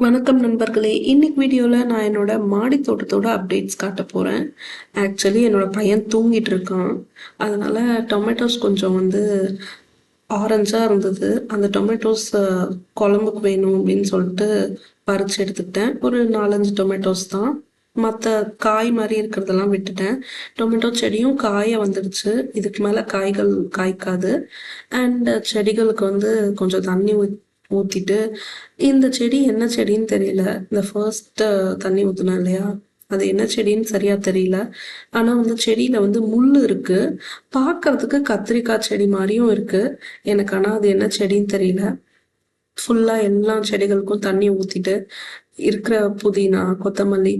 வணக்கம் நண்பர்களே. இன்னைக்கு வீடியோவில் நான் என்னோட மாடி தோட்டத்தோட அப்டேட்ஸ் காட்ட போகிறேன். ஆக்சுவலி என்னோட பையன் தூங்கிட்டு இருக்கான். அதனால டொமேட்டோஸ் கொஞ்சம் ஆரஞ்சாக இருந்தது. அந்த டொமேட்டோஸ் குழம்புக்கு வேணும் அப்படின்னு சொல்லிட்டு பறித்து எடுத்துக்கிட்டேன். ஒரு 4-5 டொமேட்டோஸ் தான். மற்ற காய் மாதிரி இருக்கிறதெல்லாம் விட்டுட்டேன். டொமேட்டோ செடியும் காய வந்துடுச்சு. இதுக்கு மேலே காய்கள் காய்க்காது. அண்ட் செடிகளுக்கு கொஞ்சம் தண்ணி ஊற்றிட்டு, இந்த செடி என்ன செடின்னு தெரியல. இந்த ஃபர்ஸ்ட் தண்ணி ஊற்றினேன் இல்லையா, அது என்ன செடின்னு சரியா தெரியல. ஆனால் செடியில் முள் இருக்கு. பார்க்கறதுக்கு கத்திரிக்காய் செடி மாதிரியும் இருக்கு எனக்கு. ஆனால் அது என்ன செடின்னு தெரியல. ஃபுல்லாக எல்லா செடிகளுக்கும் தண்ணி ஊற்றிட்டு இருக்கிற புதினா, கொத்தமல்லி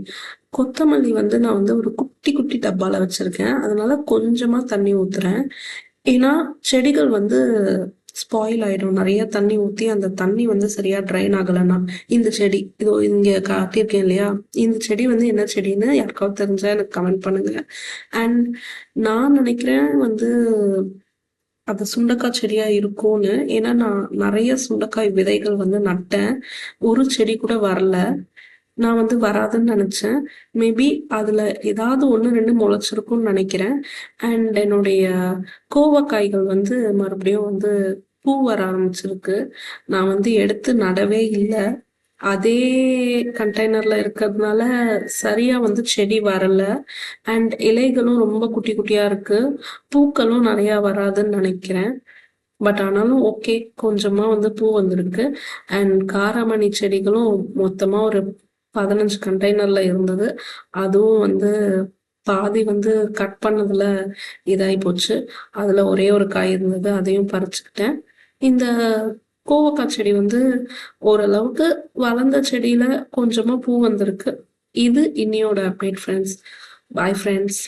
கொத்தமல்லி நான் ஒரு குட்டி குட்டி டப்பாவில் வச்சுருக்கேன். அதனால கொஞ்சமாக தண்ணி ஊற்றுறேன். ஏன்னா செடிகள் ஸ்பாயில் ஆயிடும் நிறைய தண்ணி ஊற்றி. அந்த தண்ணி சரியா ட்ரைன் ஆகலைன்னா. இந்த செடி இதோ இங்கே காட்டியிருக்கேன் இல்லையா, இந்த செடி என்ன செடின்னு யாருக்காவது தெரிஞ்சா எனக்கு கமெண்ட் பண்ணுங்க. அண்ட் நான் நினைக்கிறேன் அது சுண்டைக்காய் செடியா இருக்கும்னு. ஏன்னா நான் நிறைய சுண்டைக்காய் விதைகள் நட்டேன். ஒரு செடி கூட வரல. நான் வராதுன்னு நினைச்சேன். மேபி அதுல ஏதாவது ஒன்று ரெண்டு முளைச்சிருக்கும்னு நினைக்கிறேன். அண்ட் என்னுடைய கோவக்காய்கள் மறுபடியும் பூ வர ஆரம்பிச்சிருக்கு. நான் எடுத்து நடவே இல்லை. அதே கண்டெய்னர்ல இருக்கிறதுனால சரியா செடி வரல. அண்ட் இலைகளும் ரொம்ப குட்டி குட்டியா இருக்கு. பூக்களும் நிறைய வராதுன்னு நினைக்கிறேன். பட் ஆனாலும் ஓகே, கொஞ்சமா பூ வந்திருக்கு. அண்ட் காராமணி செடிகளும் மொத்தமா ஒரு 15 கண்டெய்னர்ல இருந்தது. அதுவும் பாதி கட் பண்ணதுல இதாகி போச்சு. அதுல ஒரே ஒரு காய் இருந்தது, அதையும் பறிச்சுக்கிட்டேன். இந்த கோவக்காய் செடி ஓரளவுக்கு வளர்ந்த செடியில கொஞ்சமா பூ வந்திருக்கு. இது இன்னையோட அப்டேட் ஃப்ரெண்ட்ஸ். Bye friends.